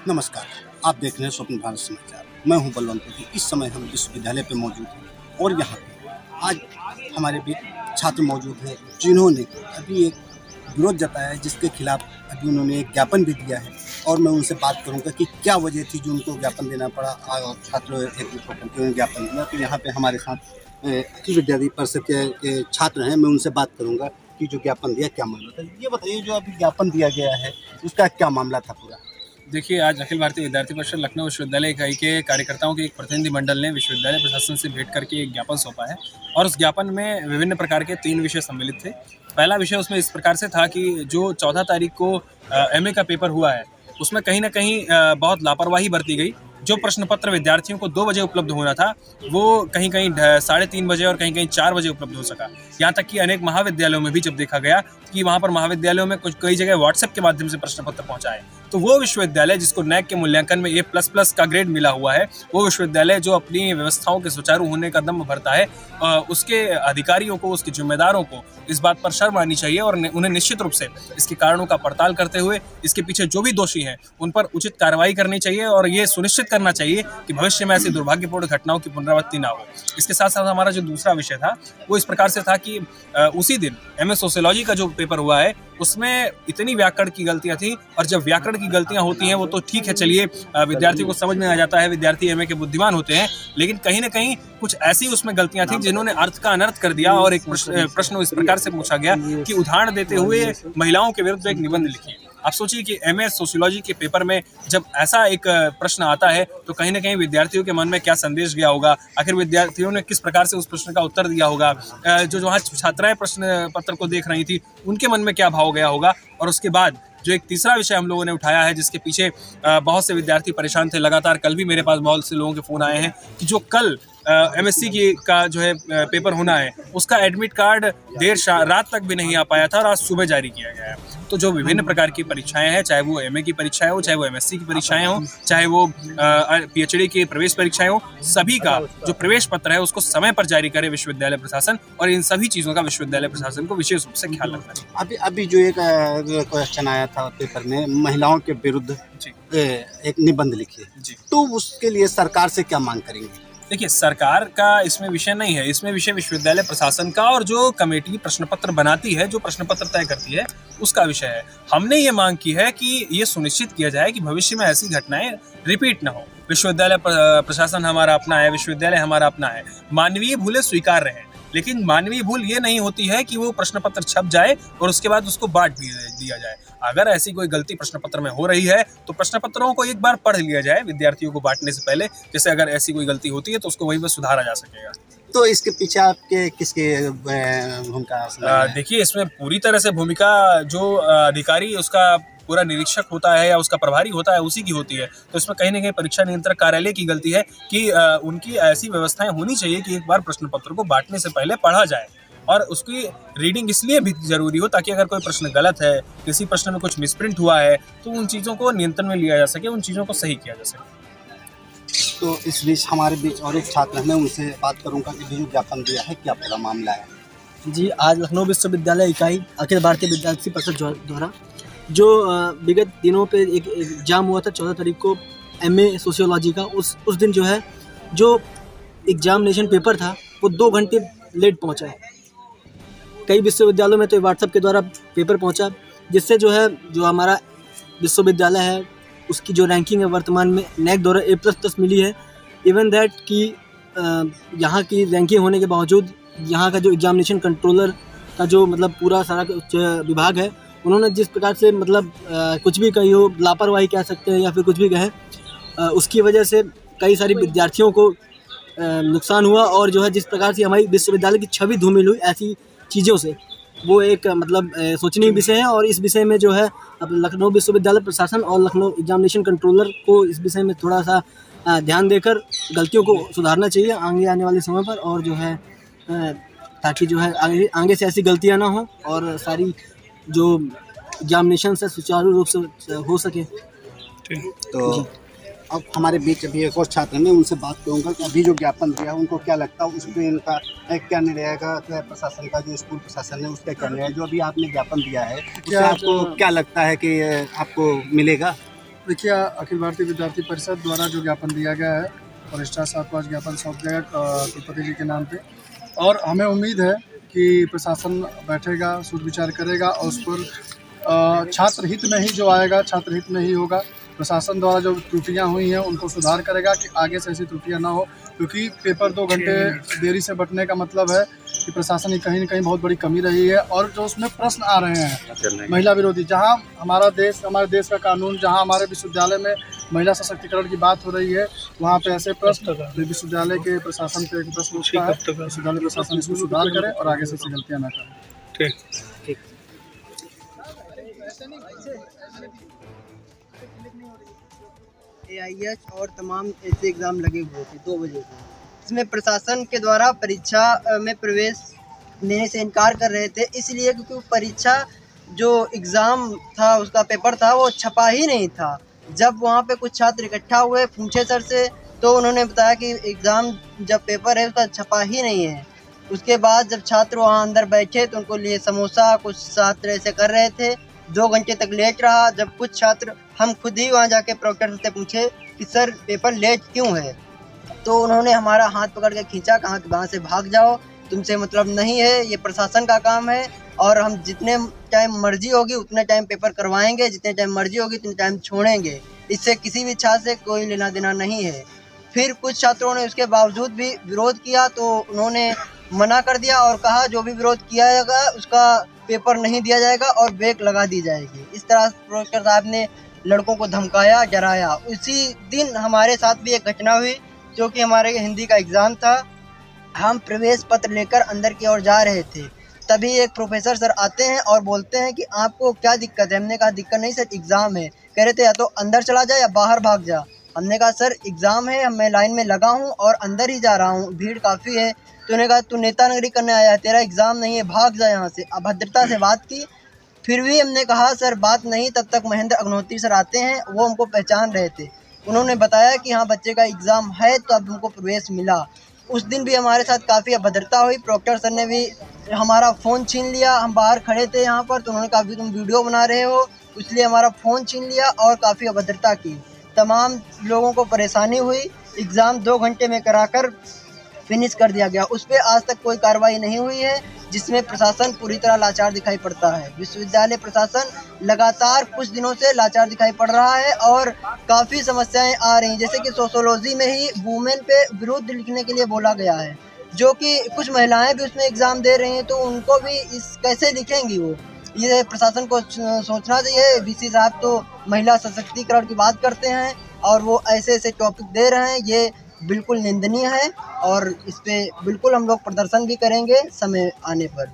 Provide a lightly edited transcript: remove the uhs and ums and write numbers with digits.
नमस्कार, आप देख रहे हैं स्वप्न भारत समाचार। मैं हूं बलवंत। इस समय हम विश्वविद्यालय पे मौजूद हैं और यहाँ पे आज हमारे बीच छात्र मौजूद हैं जिन्होंने अभी एक विरोध जताया है, जिसके खिलाफ अभी उन्होंने एक ज्ञापन भी दिया है और मैं उनसे बात करूंगा कि क्या वजह थी जो उनको ज्ञापन देना पड़ा और छात्र एक उन्होंने ज्ञापन दिया। तो यहाँ पे हमारे साथ अखिल विद्यार्थी परिषद के छात्र हैं, मैं उनसे बात करूँगा कि जो ज्ञापन दिया क्या मामला था। ये बताइए, जो अभी ज्ञापन दिया गया है उसका क्या मामला था पूरा? देखिए, आज अखिल भारतीय विद्यार्थी परिषद लखनऊ विश्वविद्यालय इकाई के कार्यकर्ताओं के एक प्रतिनिधिमंडल ने विश्वविद्यालय प्रशासन से भेंट करके एक ज्ञापन सौंपा है और उस ज्ञापन में विभिन्न प्रकार के 3 विषय सम्मिलित थे। पहला विषय उसमें इस प्रकार से था कि जो 14 तारीख को एमए का पेपर हुआ है, उसमें कहीं न कहीं बहुत लापरवाही बरती गई। जो प्रश्न पत्र विद्यार्थियों को 2 बजे उपलब्ध होना था, वो कहीं-कहीं 3:30 बजे और कहीं-कहीं 4 बजे उपलब्ध हो सका। यहाँ तक कि अनेक महाविद्यालयों में भी जब देखा गया कि वहाँ पर महाविद्यालयों में कई जगह व्हाट्सएप के माध्यम से प्रश्न पत्र पहुँचाए। तो वो विश्वविद्यालय जिसको नैक के मूल्यांकन में A++ का ग्रेड मिला हुआ है, वो विश्वविद्यालय जो अपनी व्यवस्थाओं के सुचारू होने का दम भरता है, उसके अधिकारियों को, उसके जिम्मेदारों को इस बात पर शर्म आनी चाहिए और उन्हें निश्चित रूप से इसके कारणों का पड़ताल करते हुए इसके पीछे जो भी दोषी हैं उन पर उचित कार्रवाई करनी चाहिए और ये सुनिश्चित करना चाहिए कि भविष्य में ऐसी दुर्भाग्यपूर्ण घटनाओं की पुनरावृत्ति ना हो। इसके साथ साथ हमारा जो दूसरा विषय था वो इस प्रकार से था कि उसी दिन एमए सोशियोलॉजी का जो पेपर हुआ है उसमें इतनी व्याकरण की गलतियां थी, और जब व्याकरण की गलतियां होती हैं वो तो ठीक है, चलिए विद्यार्थियों को समझ में आ जाता है, विद्यार्थी एमए के बुद्धिमान होते हैं, लेकिन कहीं ना कहीं कुछ ऐसी उसमें गलतियां थी जिन्होंने अर्थ का अनर्थ कर दिया। और एक प्रश्न इस प्रकार से पूछा गया कि उदाहरण देते हुए महिलाओं के विरुद्ध एक निबंध लिखिए। आप सोचिए कि एमए सोशियोलॉजी के पेपर में जब ऐसा एक प्रश्न आता है तो कहीं ना कहीं विद्यार्थियों के मन में क्या संदेश गया होगा, आखिर विद्यार्थियों ने किस प्रकार से उस प्रश्न का उत्तर दिया होगा, जो वहाँ छात्राएं प्रश्न पत्र को देख रही थी उनके मन में क्या भाव गया होगा। और उसके बाद जो एक तीसरा विषय हम लोगों ने उठाया है, जिसके पीछे बहुत से विद्यार्थी परेशान थे, लगातार कल भी मेरे पास बहुत से लोगों के फ़ोन आए हैं कि जो कल एमएससी का जो है पेपर होना है उसका एडमिट कार्ड रात तक भी नहीं आ पाया था और आज सुबह जारी किया गया है। तो जो विभिन्न प्रकार की परीक्षाएं हैं, चाहे वो एमए की परीक्षाएं हो, चाहे वो एमएससी की परीक्षाएं हो, चाहे वो पीएचडी की प्रवेश परीक्षाएं हो, सभी का जो प्रवेश पत्र है उसको समय पर जारी करे विश्वविद्यालय प्रशासन, और इन सभी चीज़ों का विश्वविद्यालय प्रशासन को विशेष रूप से ख्याल रखना चाहिए। अभी जो एक क्वेश्चन आया था पेपर में, महिलाओं के विरुद्ध एक निबंध लिखिए, तो उसके लिए सरकार से क्या मांग करेंगे? देखिए, सरकार का इसमें विषय नहीं है, इसमें विषय विश्वविद्यालय प्रशासन का और जो कमेटी प्रश्न पत्र बनाती है, जो प्रश्न पत्र तय करती है, उसका विषय है। हमने ये मांग की है कि ये सुनिश्चित किया जाए कि भविष्य में ऐसी घटनाएं रिपीट ना हो। विश्वविद्यालय प्रशासन हमारा अपना है, विश्वविद्यालय हमारा अपना है, मानवीय भूलें स्वीकार्य हैं, लेकिन मानवीय भूल ये नहीं होती है कि वो प्रश्न पत्र छप जाए और उसके बाद उसको बांट भी दिया जाए। अगर ऐसी कोई गलती प्रश्न पत्र में हो रही है तो प्रश्न पत्रों को एक बार पढ़ लिया जाए विद्यार्थियों को बांटने से पहले, जैसे अगर ऐसी कोई गलती होती है तो उसको वहीं पर सुधारा जा सकेगा। तो इसके पीछे आपके किसके भूमिका? देखिए, इसमें पूरी तरह से भूमिका जो अधिकारी उसका पूरा निरीक्षक होता है या उसका प्रभारी होता है उसी की होती है। तो इसमें कहीं ना कहीं परीक्षा नियंत्रक कार्यालय की गलती है कि उनकी ऐसी व्यवस्थाएं होनी चाहिए कि एक बार प्रश्न पत्र को बांटने से पहले पढ़ा जाए, और उसकी रीडिंग इसलिए भी जरूरी हो ताकि अगर कोई प्रश्न गलत है, किसी प्रश्न में कुछ मिसप्रिंट हुआ है, तो उन चीज़ों को नियंत्रण में लिया जा सके, उन चीज़ों को सही किया जा सके। तो इस बीच हमारे बीच और एक छात्र है, मैं उनसे बात करूंगा कि जो ज्ञापन दिया है क्या पूरा मामला है। जी, आज लखनऊ विश्वविद्यालय इकाई अखिल भारतीय विद्यार्थी परिषद द्वारा जो विगत दिनों पे एक एग्ज़ाम हुआ था 14 तारीख को एमए सोशियोलॉजी का, उस दिन जो है जो एग्जामिनेशन पेपर था वो 2 घंटे लेट पहुंचा है। कई विश्वविद्यालयों में तो व्हाट्सएप के द्वारा पेपर पहुंचा, जिससे जो है जो हमारा विश्वविद्यालय है उसकी जो रैंकिंग है वर्तमान में नैक द्वारा A++ मिली है। इवन दैट कि यहाँ की रैंकिंग होने के बावजूद यहाँ का जो एग्जामिनेशन कंट्रोलर का जो मतलब पूरा सारा विभाग है, उन्होंने जिस प्रकार से मतलब कुछ भी कही हो, लापरवाही कह सकते हैं या फिर कुछ भी कहें, उसकी वजह से कई सारी विद्यार्थियों को नुकसान हुआ। और जो है जिस प्रकार से हमारी विश्वविद्यालय की छवि धूमिल हुई ऐसी चीज़ों से, वो एक मतलब सोचनीय विषय है। और इस विषय में जो है अब लखनऊ विश्वविद्यालय प्रशासन और लखनऊ एग्जामिनेशन कंट्रोलर को इस विषय में थोड़ा सा ध्यान देकर गलतियों को सुधारना चाहिए आगे आने वाले समय पर, और जो है ताकि जो है आगे से ऐसी गलतियां ना हो और सारी जो एग्जामिनेशन से सुचारू रूप से हो सके। तो अब हमारे बीच अभी एक और छात्र ने, उनसे बात करूंगा कि अभी जो ज्ञापन दिया है उनको क्या लगता है, उस पर इनका क्या निर्णय रहेगा, प्रशासन का जो स्कूल प्रशासन है उसका क्या निर्णय है। जो अभी आपने ज्ञापन दिया है उससे आपको क्या लगता है कि आपको मिलेगा? देखिए, अखिल भारतीय विद्यार्थी परिषद द्वारा जो ज्ञापन दिया गया है, रजिस्ट्रार साहब को आज ज्ञापन सौंप गया कुलपति जी के नाम पे, और हमें उम्मीद है कि प्रशासन बैठेगा, सोच विचार करेगा और उस पर छात्र हित में ही जो आएगा, छात्र हित में ही होगा। प्रशासन द्वारा जो त्रुटियां हुई हैं उनको सुधार करेगा कि आगे से ऐसी त्रुटियां ना हो, क्योंकि पेपर 2 घंटे देरी से बंटने का मतलब है कि प्रशासन की कहीं न कहीं बहुत बड़ी कमी रही है। और जो उसमें प्रश्न आ रहे हैं महिला विरोधी, जहां हमारे देश का कानून, जहां हमारे विश्वविद्यालय में महिला सशक्तिकरण की बात हो रही है, वहां पे ऐसे प्रश्न विश्वविद्यालय के प्रशासन पे एक प्रश्न उठता है। विश्वविद्यालय प्रशासन इसको सुधार करे और आगे से ऐसी गलतियाँ ना करें। ठीक। AIH और तमाम ऐसे एग्ज़ाम लगे हुए थे 2 बजे से। इसमें प्रशासन के द्वारा परीक्षा में प्रवेश लेने से इनकार कर रहे थे, इसलिए क्योंकि परीक्षा जो एग्ज़ाम था, उसका पेपर था, वो छपा ही नहीं था। जब वहाँ पे कुछ छात्र इकट्ठा हुए, पूछे सर से, तो उन्होंने बताया कि एग्ज़ाम जब पेपर है उसका छपा ही नहीं है। उसके बाद जब छात्र वहाँ अंदर बैठे तो उनको लिए समोसा, कुछ छात्र ऐसे कर रहे थे। 2 घंटे तक लेट रहा। जब कुछ छात्र, हम खुद ही वहाँ जाके प्रोक्टर से पूछे कि सर पेपर लेट क्यों है, तो उन्होंने हमारा हाथ पकड़ के खींचा, कहा कि वहाँ से भाग जाओ, तुमसे मतलब नहीं है, ये प्रशासन का काम है और हम जितने टाइम मर्जी होगी उतने टाइम पेपर करवाएंगे, जितने टाइम मर्जी होगी उतने टाइम छोड़ेंगे। इससे किसी भी छात्र से कोई लेना देना नहीं है। फिर कुछ छात्रों ने उसके बावजूद भी विरोध किया, तो उन्होंने मना कर दिया और कहा जो भी विरोध किया जाएगा उसका पेपर नहीं दिया जाएगा और ब्रेक लगा दी जाएगी। इस तरह प्रोफेसर साहब ने लड़कों को धमकाया, डराया। उसी दिन हमारे साथ भी एक घटना हुई, जो कि हमारे हिंदी का एग्ज़ाम था। हम प्रवेश पत्र लेकर अंदर की ओर जा रहे थे, तभी एक प्रोफेसर सर आते हैं और बोलते हैं कि आपको क्या दिक्कत है। हमने कहा दिक्कत नहीं सर, एग्ज़ाम है। कह रहे थे या तो अंदर चला जा या बाहर भाग जा। हमने कहा सर एग्ज़ाम है, मैं लाइन में लगा हूँ और अंदर ही जा रहा हूँ, भीड़ काफ़ी है। तो उन्होंने कहा तू नेतानगरी करने आया है, तेरा एग्ज़ाम नहीं है, भाग जा यहाँ से। अभद्रता से बात की। फिर भी हमने कहा सर बात नहीं। तब तक महेंद्र अग्निहोत्री सर आते हैं, वो हमको पहचान रहे थे। उन्होंने बताया कि हाँ बच्चे का एग्ज़ाम है, तो अब हमको प्रवेश मिला। उस दिन भी हमारे साथ काफ़ी अभद्रता हुई। प्रोक्टर सर ने भी हमारा फ़ोन छीन लिया। हम बाहर खड़े थे यहाँ पर, तो उन्होंने कहा तुम वीडियो बना रहे हो, इसलिए हमारा फ़ोन छीन लिया और काफ़ी अभद्रता की। तमाम लोगों को परेशानी हुई। एग्ज़ाम 2 घंटे में कराकर फिनिश कर दिया गया। उस पर आज तक कोई कार्रवाई नहीं हुई है, जिसमें प्रशासन पूरी तरह लाचार दिखाई पड़ता है। विश्वविद्यालय प्रशासन लगातार कुछ दिनों से लाचार दिखाई पड़ रहा है और काफ़ी समस्याएं आ रही हैं। जैसे कि सोशियोलॉजी में ही वुमेन पे विरुद्ध लिखने के लिए बोला गया है, जो कि कुछ महिलाएं भी उसमें एग्ज़ाम दे रही हैं, तो उनको भी इस कैसे लिखेंगी वो। ये प्रशासन को सोचना चाहिए। VC साहब तो महिला सशक्तिकरण की बात करते हैं और वो ऐसे ऐसे टॉपिक दे रहे हैं, ये बिल्कुल निंदनीय है और इस पे बिल्कुल हम लोग प्रदर्शन भी करेंगे समय आने पर।